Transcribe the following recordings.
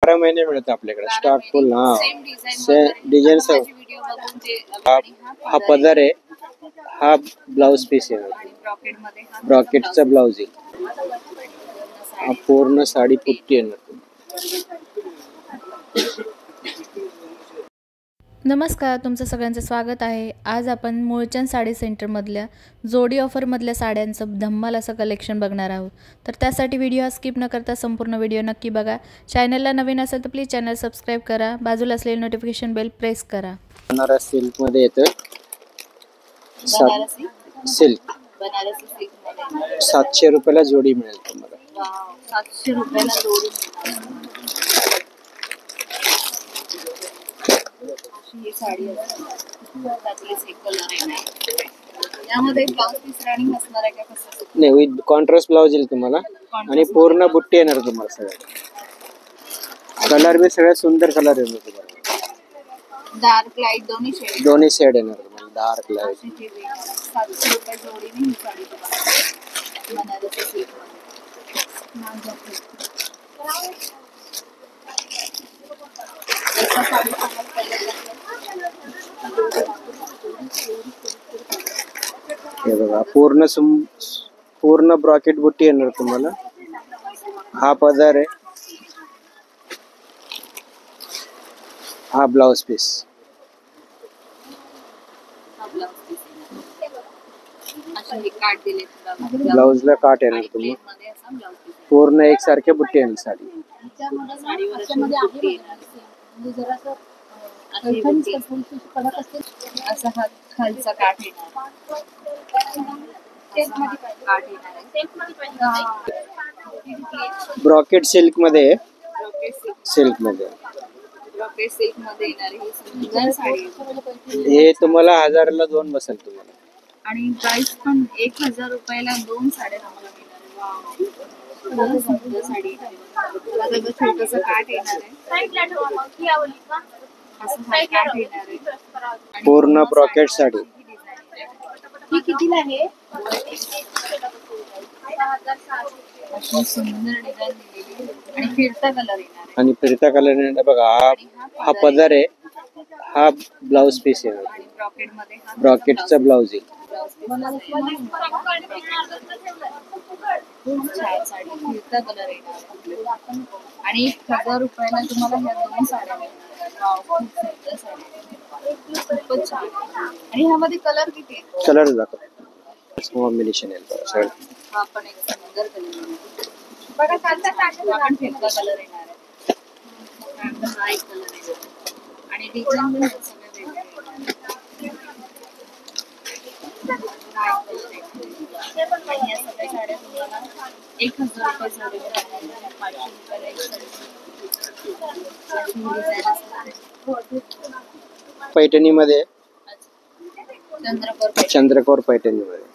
12 महिने मिळतं आपल्याकडे स्टॉक फुल. हा डिझाईन सब. हा पदर आहे, हा ब्लाउज पीस आहे, ब्रॉकेटचा ब्लाउज आहे. हा पूर्ण साडी पुट्टी आहे. नमस्कार, तुमचं सगळ्यांचं स्वागत आहे. आज आपण मूळचंद साडी सेंटरमधल्या जोडी ऑफरमधल्या साड्यांचं धम्माल असं कलेक्शन बघणार आहोत. तर त्यासाठी व्हिडिओ स्किप न करता संपूर्ण व्हिडिओ नक्की बघा. चॅनलला नवीन असेल तर प्लीज चॅनल सबस्क्राईब करा, बाजूला असलेली नोटिफिकेशन बेल प्रेस करा. बनारस सिल्क मध्ये येतं. सिल्क 700 रुपयाला जोडी मिळेल तुम्हाला. 700 रुपयाला जोडी. ही साडी यामध्ये ब्लाउज पीस रनिंग असणार आहे का कसं? नाही, विथ कॉन्ट्रास्ट ब्लाउज येईल तुम्हाला आणि पूर्ण बुट्टी येणार तुम्हाला. सगळ्या कलर बी सगळ्यात सुंदर कलर येणार तुम्हाला. डार्क लाईट दोन्ही शेड येणार तुम्हाला. Dark light. 700 रुपये जोडीने ही साडी तुम्हाला बनारसी सिल्क हे बघा, पूर्ण ब्रॉकेट बुट्टी येणार तुम्हाला. हा पदर आहे, हा ब्लाउज पीस. ब्लाउजला काट येणार तुम्हाला. पूर्ण एकसारख्या बुट्टी येणार साडी. असा हा खालचा काठ येणार. ब्रॉकेट सिल्क मध्ये, सिल्क मध्ये येणार ही सुंदर साडी. हे तुम्हाला 1000ला 2 बसेल तुम्हाला. आणि प्राइस पण 1000 रुपयाला 2 साड्या तुम्हाला सुंदर साडी. छोटस काठ येणार आहे, पूर्ण ब्रॉकेट साडी. ही कितीला आहे? सुंदर डिझाइन दिलेली आणि फिरता कलर येणार. आणि फिरता कलर येणार बघा. हा पदर आहे, हा ब्लाउज पीस आहे. ब्रॉकेटचा ब्लाउज आहे. खूप छान साडी, फिरता कलर येणार आणि 1000 रुपयाला तुम्हाला ह्या 2 साड्या मिळणार. खूप सुंदर साडी, खूपच छान. आणि ह्यामध्ये कलर किती आहे? कलर दाखव. कॉम्बिनेशन आहे. हा पण एक सुंदर कलर बघा. हा पण फिरता कलर येणार आहे. हा एक कलर येणार आणि डिझाईन पण सगळे वेगळे. या सगळ्या साड्या तुम्हाला 1000 रुपये जोडी. 500 रुपयाला एक साडी. पैठणी मध्ये, चंद्रकोर पैठणी मध्ये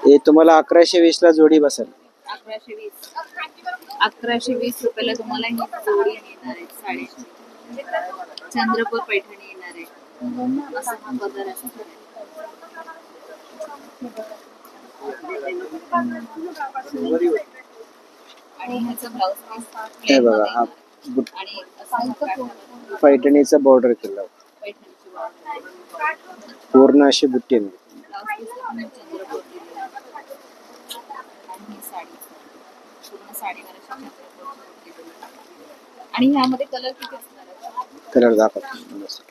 हे तुम्हाला 1120ला जोडी बसेल. 1120 रुपयाला तुम्हाला ही जोडी येणार आहे साडी. चंद्रकोर पैठणी येणार आहे. असा हा बदल असणार आहे. आणि ह्याचा ब्लाउज पीस हे बघा. हा आणि असं पैठणीचा बॉर्डर केला. पूर्ण अशी बुट्टी आहे. आणि ह्यामध्ये कलर किती असणार आहे? कलर दाखव.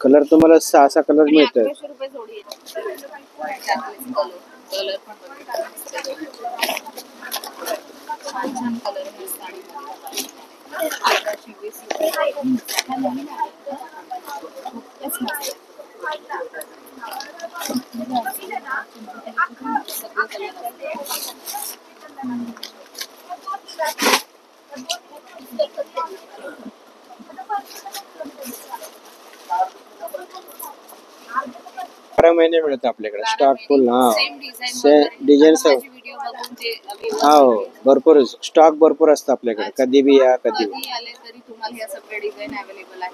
कलर तुम्हाला 6 कलर मिळतात. 1100 रुपये जोडी आहे. कलर पण छान छान कलर आहे साडी. 1120 रुपये. खूपच मस्त. महिने मिळतं आपल्याकडे स्टॉक फुल. हा डिझाईन सब. हो, भरपूर स्टॉक भरपूर असतं आपल्याकडे. कधी बी या, कधी आले तरी तुम्हाला या सगळ्या डिझाईन अवेलेबल आहे.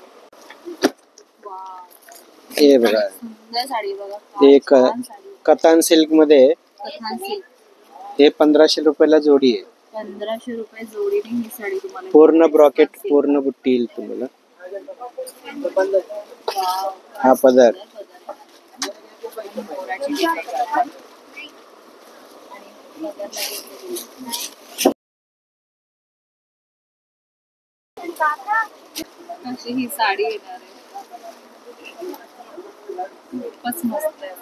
हे बघा, सुंदर साडी बघा. ते कतान सिल्क मध्ये. हे 1500 रुपयाला जोडी आहे. 1500 रुपये जोडीने ही साडी तुम्हाला पूर्ण ब्रॉकेट, पूर्ण बुट्टी येईल तुम्हाला. हा पदर. मोराची डिझाईन आहे. आणि अशी ही साडी येणार आहे. खूपच मस्त आहे.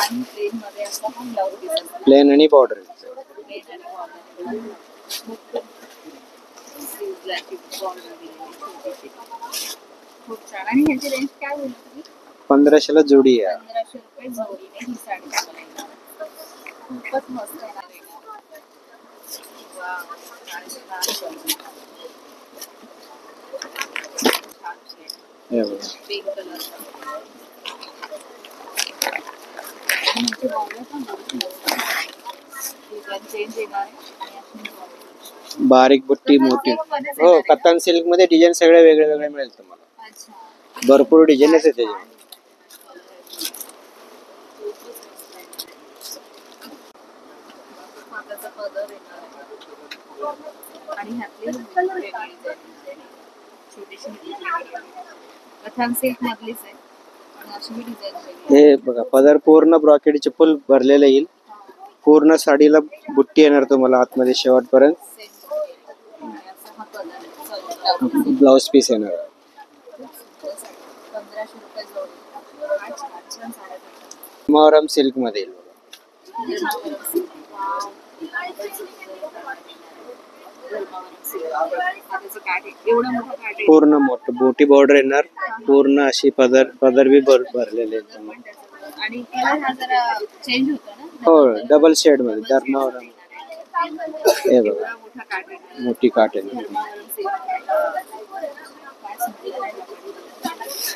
आणि प्लेन मध्ये असा हा ब्लाउज पीस असतो. प्लेन आणि बॉर्डर. प्लेन आणि बॉर्डर. खूप छान. आणि ह्याची रेंज काय होईल तुम्ही? 1500 ला जोडी आहे. 1500 रुपये जोडीने ही साडी तुम्हाला येणार. खूपच मस्त येणार आहे. वाव. छान छान. हे बघा. Pink colour. आणि ह्याची बॉर्डर पण चेंज येणार आहे. आणि अशी border. बारीक बुट्टी मोठी. हो, कतान सिल्क मध्ये डिझाईन सगळे वेगळे वेगळे मिळेल तुम्हाला. अच्छा. भरपूर डिझाईनच आहे त्याच्यामध्ये. हाताचा पदर येणार आहे. आणि ह्यातली वेगळी छोटीशी कथान सिल्क मधलीच आहे. आणि अशी ही डिझाईन वेगळी. हे बघा, पदर पूर्ण ब्रॉकेटचे फुल भरलेलं येईल. पूर्ण साडीला बुट्टी येणार तुम्हाला आतमध्ये शेवटपर्यंत. हा पदर आहे. ब्लाउज पीस येणार. 1500 रुपये जोडी. छान छान साड्या. धर्मावरम सिल्क मध्ये येईल बघा. पूर्ण मोठं मोठी बॉर्डर येणार. पूर्ण अशी पदर बी भरलेले आहेत तुम्हाला. आणि कलर हा जरा चेंज होतो ना. हो, डबल शेड मध्ये धर्मावरम. हे बघा, मोठा काट येणार. मोठी काट येणार.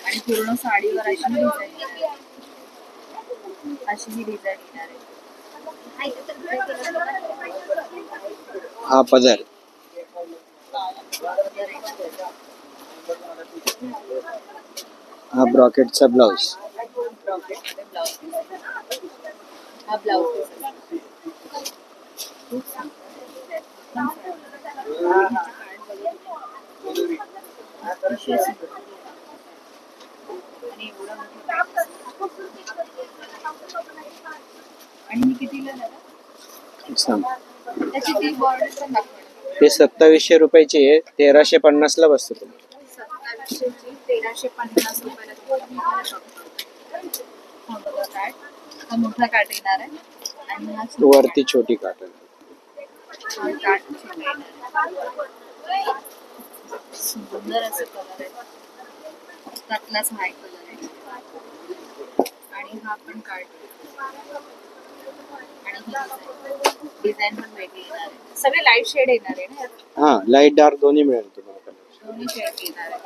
आणि पूर्ण साडीवर अशी डिझाईन अशी ही डिझाईन येणार आहे. हा पदर. हा ब्रॉकेटचा ब्लाउज. हा ब्लाउज आणि ही कितीला दादा? त्याची ती बॉर्डर पण दाखवा. ते 2700 रुपयाची आहे. 1350 ला बसतो तुम्हाला. 2700 ची 1350 रुपयाला तुम्हाला शकतो. हा बघा काट. हा मोठा काट येणार आहे. आणि हा वरती छोटी काट आहे. हा काट छोटा येणार. सुंदर असं कलर आहे. त्यातलाच हाय कलर आहे. आणि हा पण काट. आणि ही डिझाईन पण वेगळी येणार आहे. सगळे लाईट शेड येणार आहे ना. हा, लाईट डार्क दोन्ही मिळेल तुम्हाला. दोन्ही शेड येणार आहे.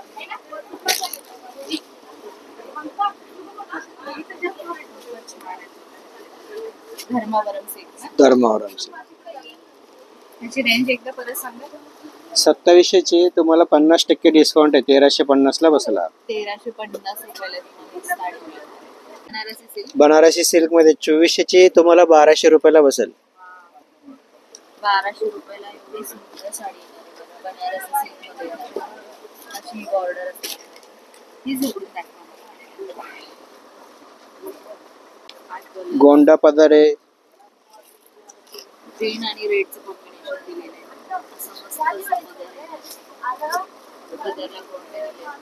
धर्मावरम सिल्क. धर्मावरम सिल्क. त्याची रेंज एकदा परत सांगा. 2700 ची तुम्हाला 50% डिस्काउंट आहे. 1350 ला बसला. 1350 रुपयाला तुम्हाला साडी मिळेल. बनारसी सिल्क. बनारसी सिल्क मध्ये 2400 ची तुम्हाला 1200 रुपयाला बसेल. 1200 रुपयाला एवढी सुंदर साडी येणार आहे. बनारसी सिल्क मध्ये अशी बॉर्डर असते. ही जोडून दाखवा. गोंडा पदर आहे. ग्रीन आणि रेडचं कॉम्बिनेशन दिलेलं आहे. असं मस्त असं पदर आहे. पदरला गोंडे दिले.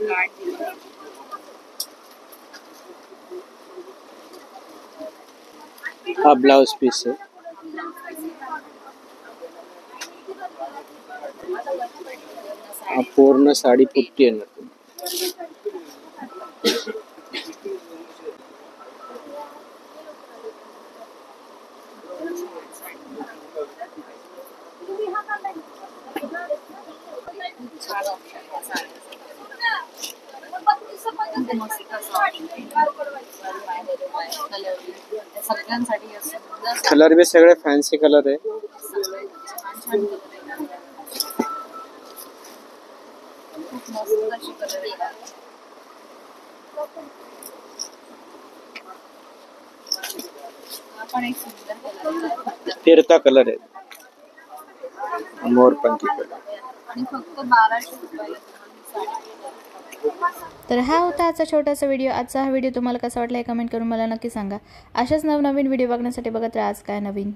काट दिलं. हा ब्लाउज पीस आहे. हा पूर्ण साडी पुट्टी येणार. छान ऑप्शन आहे साडीचं. मस्त असं सगळ्यांसाठी असं कलर बी सगळे फॅन्सी कलर आहे. छान छान कलर आहे. खूप मस्त अशी कलर येणार. हा पण एक सुंदर कलर आहे. फिरता कलर आहे, मोरपंखी कलर. आणि फक्त 1200 रुपयाला तुम्हाला ही साडी. तर हा होता आजचा छोटासा व्हिडिओ. आजचा हा व्हिडिओ तुम्हाला कसा वाटला हे कमेंट करून मला नक्की सांगा. अशाच नवनवीन व्हिडिओ बघण्यासाठी बघत राहा आज काय नवीन.